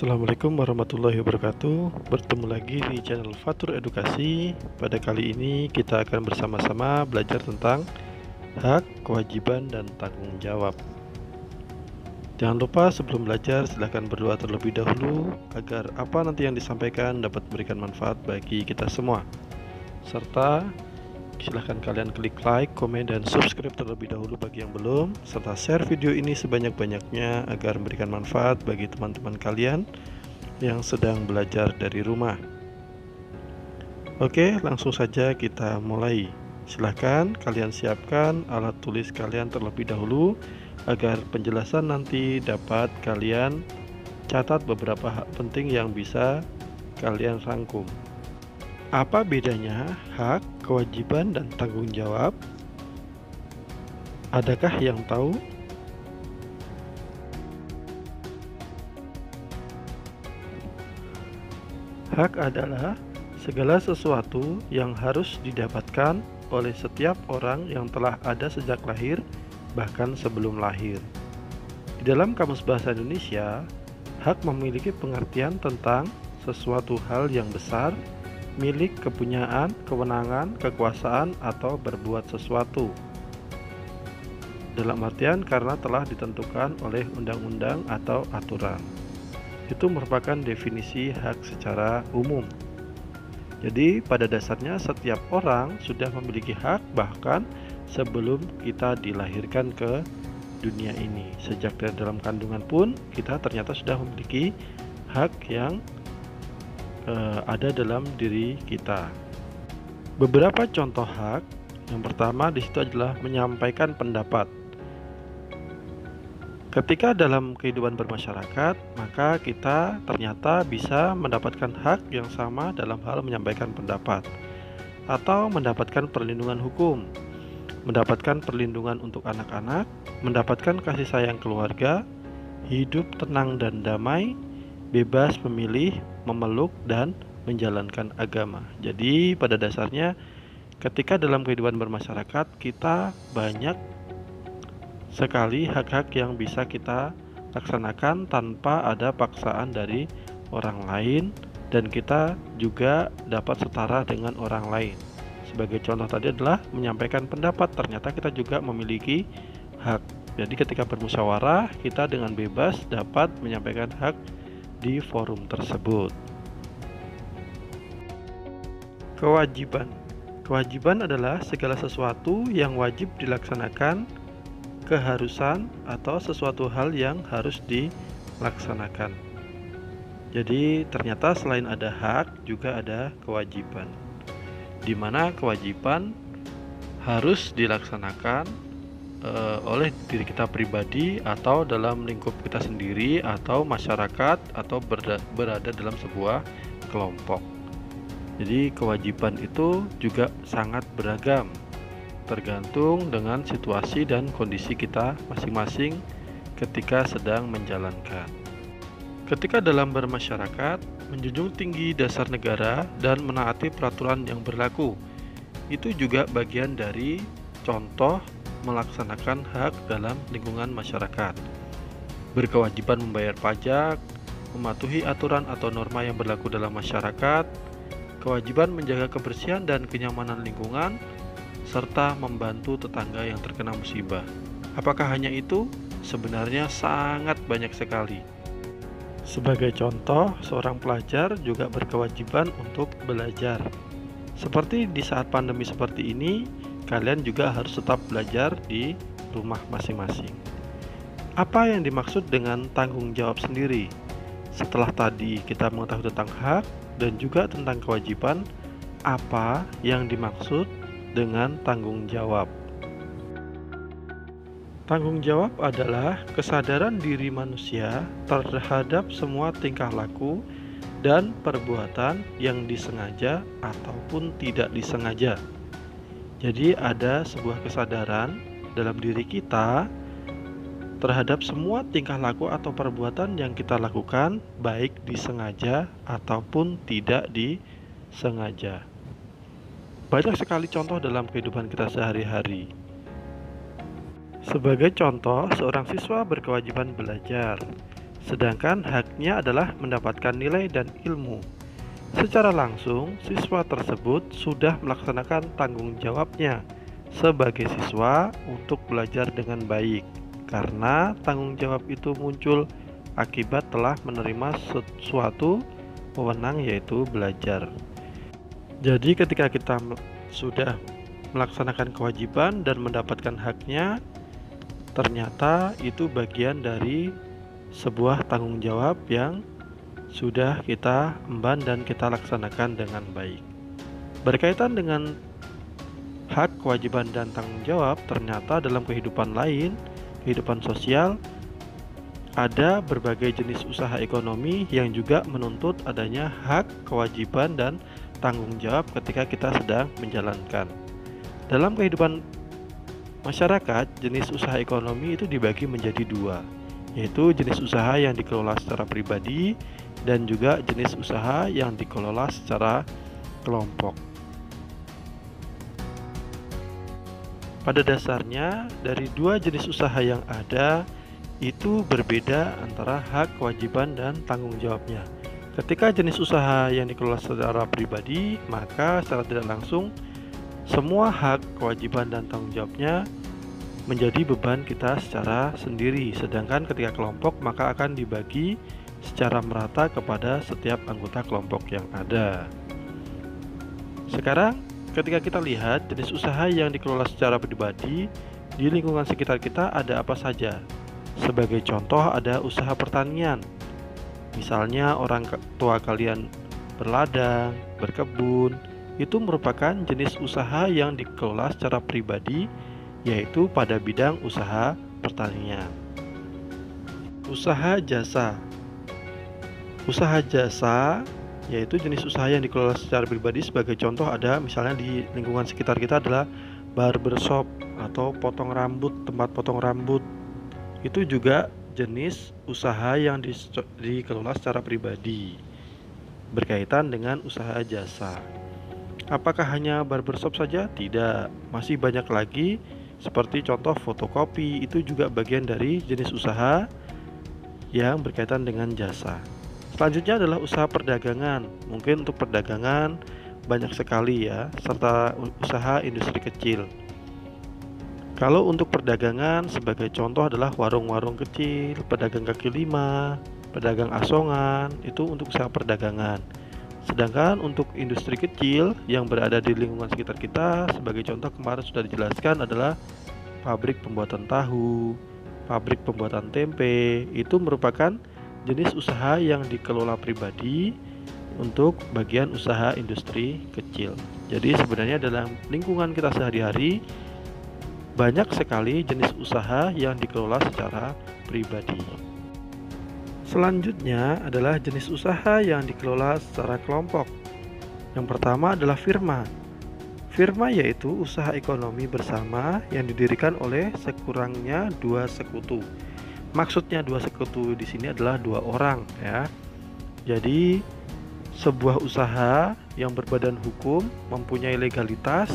Assalamualaikum warahmatullahi wabarakatuh. Bertemu lagi di channel Fatur Edukasi. Pada kali ini kita akan bersama-sama belajar tentang hak, kewajiban, dan tanggung jawab. Jangan lupa sebelum belajar silahkan berdoa terlebih dahulu agar apa nanti yang disampaikan dapat memberikan manfaat bagi kita semua. Serta silahkan kalian klik like, komen, dan subscribe terlebih dahulu bagi yang belum, serta share video ini sebanyak-banyaknya agar memberikan manfaat bagi teman-teman kalian yang sedang belajar dari rumah. Oke, langsung saja kita mulai. Silahkan kalian siapkan alat tulis kalian terlebih dahulu agar penjelasan nanti dapat kalian catat beberapa hak penting yang bisa kalian rangkum. Apa bedanya hak, kewajiban, dan tanggung jawab? Adakah yang tahu? Hak adalah segala sesuatu yang harus didapatkan oleh setiap orang yang telah ada sejak lahir, bahkan sebelum lahir. Di dalam Kamus Bahasa Indonesia, hak memiliki pengertian tentang sesuatu hal yang besar, milik, kepunyaan, kewenangan, kekuasaan, atau berbuat sesuatu. Dalam artian karena telah ditentukan oleh undang-undang atau aturan. Itu merupakan definisi hak secara umum. Jadi pada dasarnya setiap orang sudah memiliki hak bahkan sebelum kita dilahirkan ke dunia ini. Sejak dari dalam kandungan pun kita ternyata sudah memiliki hak yang ada dalam diri kita. Beberapa contoh hak. Yang pertama di situ adalah menyampaikan pendapat. Ketika dalam kehidupan bermasyarakat, maka kita ternyata bisa mendapatkan hak yang sama dalam hal menyampaikan pendapat atau mendapatkan perlindungan hukum, mendapatkan perlindungan untuk anak-anak, mendapatkan kasih sayang keluarga, hidup tenang dan damai, bebas memilih, memeluk, dan menjalankan agama. Jadi pada dasarnya ketika dalam kehidupan bermasyarakat kita banyak sekali hak-hak yang bisa kita laksanakan tanpa ada paksaan dari orang lain, dan kita juga dapat setara dengan orang lain. Sebagai contoh tadi adalah menyampaikan pendapat, ternyata kita juga memiliki hak. Jadi ketika bermusyawarah kita dengan bebas dapat menyampaikan hak di forum tersebut. Kewajiban. Kewajiban adalah segala sesuatu yang wajib dilaksanakan, keharusan atau sesuatu hal yang harus dilaksanakan. Jadi ternyata selain ada hak juga ada kewajiban, di mana kewajiban harus dilaksanakan oleh diri kita pribadi atau dalam lingkup kita sendiri atau masyarakat atau berada dalam sebuah kelompok. Jadi kewajiban itu juga sangat beragam, tergantung dengan situasi dan kondisi kita masing-masing ketika sedang menjalankan. Ketika dalam bermasyarakat, menjunjung tinggi dasar negara dan menaati peraturan yang berlaku, itu juga bagian dari contoh melaksanakan hak dalam lingkungan masyarakat. Berkewajiban membayar pajak, mematuhi aturan atau norma yang berlaku dalam masyarakat, kewajiban menjaga kebersihan dan kenyamanan lingkungan, serta membantu tetangga yang terkena musibah. Apakah hanya itu? Sebenarnya sangat banyak sekali. Sebagai contoh, seorang pelajar juga berkewajiban untuk belajar. Seperti di saat pandemi seperti ini, kalian juga harus tetap belajar di rumah masing-masing. Apa yang dimaksud dengan tanggung jawab sendiri? Setelah tadi kita mengetahui tentang hak dan juga tentang kewajiban, apa yang dimaksud dengan tanggung jawab? Tanggung jawab adalah kesadaran diri manusia terhadap semua tingkah laku dan perbuatan yang disengaja ataupun tidak disengaja. Jadi ada sebuah kesadaran dalam diri kita terhadap semua tingkah laku atau perbuatan yang kita lakukan, baik disengaja ataupun tidak disengaja. Banyak sekali contoh dalam kehidupan kita sehari-hari. Sebagai contoh, seorang siswa berkewajiban belajar. sedangkan haknya adalah mendapatkan nilai dan ilmu. Secara langsung, siswa tersebut sudah melaksanakan tanggung jawabnya sebagai siswa untuk belajar dengan baik, karena tanggung jawab itu muncul akibat telah menerima sesuatu wewenang, yaitu belajar. Jadi ketika kita sudah melaksanakan kewajiban dan mendapatkan haknya, ternyata itu bagian dari sebuah tanggung jawab yang sudah kita emban dan kita laksanakan dengan baik. Berkaitan dengan hak, kewajiban, dan tanggung jawab, ternyata dalam kehidupan lain, kehidupan sosial, ada berbagai jenis usaha ekonomi yang juga menuntut adanya hak, kewajiban, dan tanggung jawab ketika kita sedang menjalankan. Dalam kehidupan masyarakat, jenis usaha ekonomi itu dibagi menjadi dua, yaitu jenis usaha yang dikelola secara pribadi dan juga jenis usaha yang dikelola secara kelompok. Pada dasarnya, dari dua jenis usaha yang ada itu berbeda antara hak, kewajiban, dan tanggung jawabnya. Ketika jenis usaha yang dikelola secara pribadi, maka secara tidak langsung semua hak, kewajiban, dan tanggung jawabnya menjadi beban kita secara sendiri. Sedangkan ketika kelompok, maka akan dibagi secara merata kepada setiap anggota kelompok yang ada. Sekarang, ketika kita lihat jenis usaha yang dikelola secara pribadi di lingkungan sekitar kita ada apa saja. Sebagai contoh, ada usaha pertanian. Misalnya orang tua kalian berladang, berkebun, itu merupakan jenis usaha yang dikelola secara pribadi, yaitu pada bidang usaha pertanian. Usaha jasa. Usaha jasa yaitu jenis usaha yang dikelola secara pribadi. Sebagai contoh ada misalnya di lingkungan sekitar kita adalah barbershop atau potong rambut, tempat potong rambut. Itu juga jenis usaha yang dikelola secara pribadi berkaitan dengan usaha jasa. Apakah hanya barbershop saja? Tidak, masih banyak lagi, seperti contoh fotokopi, itu juga bagian dari jenis usaha yang berkaitan dengan jasa. Selanjutnya adalah usaha perdagangan. Mungkin untuk perdagangan banyak sekali ya, serta usaha industri kecil. Kalau untuk perdagangan sebagai contoh adalah warung-warung kecil, pedagang kaki lima, pedagang asongan, itu untuk usaha perdagangan. Sedangkan untuk industri kecil yang berada di lingkungan sekitar kita, sebagai contoh kemarin sudah dijelaskan adalah pabrik pembuatan tahu, pabrik pembuatan tempe, itu merupakan jenis usaha yang dikelola pribadi untuk bagian usaha industri kecil. Jadi sebenarnya dalam lingkungan kita sehari-hari banyak sekali jenis usaha yang dikelola secara pribadi. Selanjutnya adalah jenis usaha yang dikelola secara kelompok. Yang pertama adalah firma. Firma yaitu usaha ekonomi bersama yang didirikan oleh sekurangnya dua sekutu. Maksudnya dua sekutu di sini adalah dua orang ya. Jadi sebuah usaha yang berbadan hukum, mempunyai legalitas,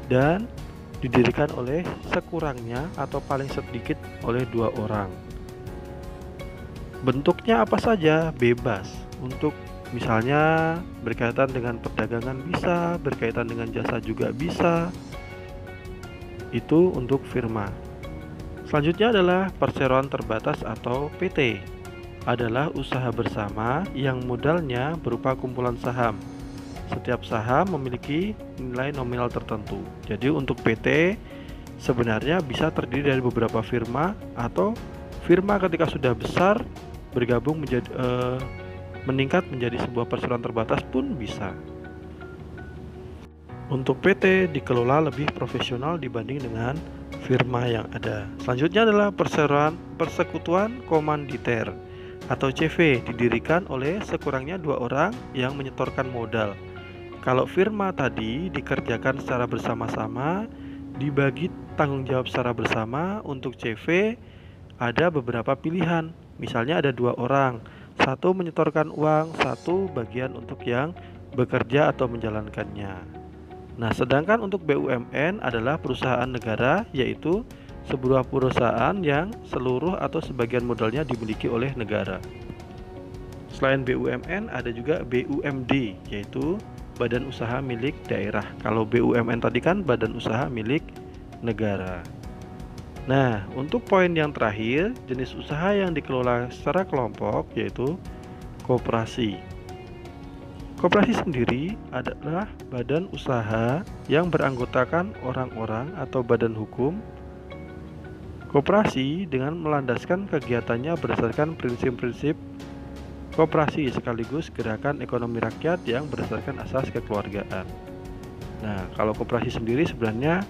dan didirikan oleh sekurangnya atau paling sedikit oleh dua orang. Bentuknya apa saja? Bebas. Untuk misalnya berkaitan dengan perdagangan bisa, berkaitan dengan jasa juga bisa. Itu untuk firma. Selanjutnya adalah perseroan terbatas atau PT. Adalah usaha bersama yang modalnya berupa kumpulan saham. Setiap saham memiliki nilai nominal tertentu. Jadi untuk PT sebenarnya bisa terdiri dari beberapa firma, atau firma ketika sudah besar bergabung menjadi meningkat menjadi sebuah perseroan terbatas pun bisa. Untuk PT dikelola lebih profesional dibanding dengan firma yang ada. Selanjutnya adalah persekutuan komanditer atau CV, didirikan oleh sekurangnya dua orang yang menyetorkan modal. Kalau firma tadi dikerjakan secara bersama-sama, dibagi tanggung jawab secara bersama. Untuk CV ada beberapa pilihan. Misalnya ada dua orang, satu menyetorkan uang, satu bagian untuk yang bekerja atau menjalankannya. Nah, sedangkan untuk BUMN adalah perusahaan negara, yaitu sebuah perusahaan yang seluruh atau sebagian modalnya dimiliki oleh negara. Selain BUMN, ada juga BUMD, yaitu badan usaha milik daerah. Kalau BUMN tadi kan badan usaha milik negara. Nah, untuk poin yang terakhir, jenis usaha yang dikelola secara kelompok yaitu koperasi. Koperasi sendiri adalah badan usaha yang beranggotakan orang-orang atau badan hukum. Koperasi dengan melandaskan kegiatannya berdasarkan prinsip-prinsip koperasi sekaligus gerakan ekonomi rakyat yang berdasarkan asas kekeluargaan. Nah, kalau koperasi sendiri sebenarnya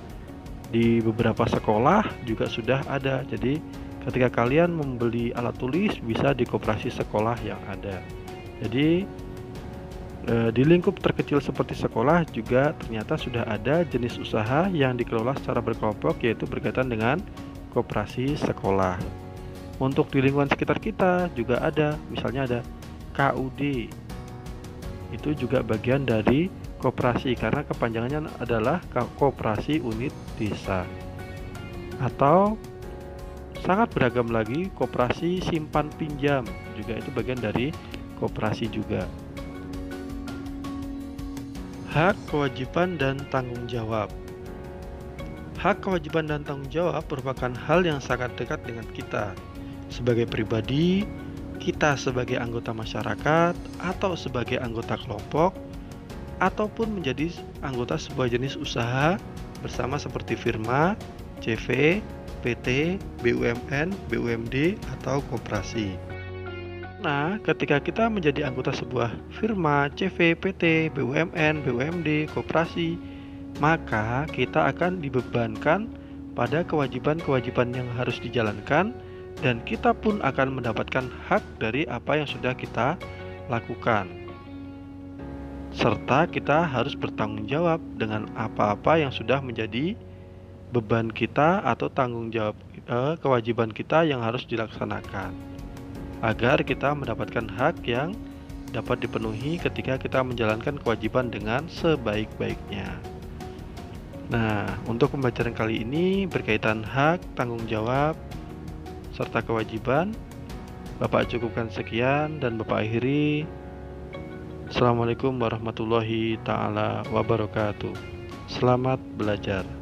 di beberapa sekolah juga sudah ada. Jadi, ketika kalian membeli alat tulis bisa di koperasi sekolah yang ada. Jadi, di lingkup terkecil seperti sekolah juga ternyata sudah ada jenis usaha yang dikelola secara berkelompok, yaitu berkaitan dengan koperasi sekolah. Untuk di lingkungan sekitar kita juga ada, misalnya ada KUD, itu juga bagian dari koperasi karena kepanjangannya adalah Koperasi Unit Desa. Atau sangat beragam lagi, koperasi simpan pinjam juga itu bagian dari koperasi juga. Hak, kewajiban, dan tanggung jawab. Hak, kewajiban, dan tanggung jawab merupakan hal yang sangat dekat dengan kita sebagai pribadi, kita sebagai anggota masyarakat, atau sebagai anggota kelompok, ataupun menjadi anggota sebuah jenis usaha bersama seperti firma, CV, PT, BUMN, BUMD, atau koperasi. Nah, ketika kita menjadi anggota sebuah firma, CV, PT, BUMN, BUMD, koperasi, maka kita akan dibebankan pada kewajiban-kewajiban yang harus dijalankan, dan kita pun akan mendapatkan hak dari apa yang sudah kita lakukan. Serta kita harus bertanggung jawab dengan apa-apa yang sudah menjadi beban kita atau tanggung jawab kewajiban kita yang harus dilaksanakan, agar kita mendapatkan hak yang dapat dipenuhi ketika kita menjalankan kewajiban dengan sebaik-baiknya. Nah, untuk pembelajaran kali ini berkaitan hak, tanggung jawab, serta kewajiban, Bapak cukupkan sekian dan Bapak akhiri. Assalamualaikum warahmatullahi ta'ala wabarakatuh. Selamat belajar.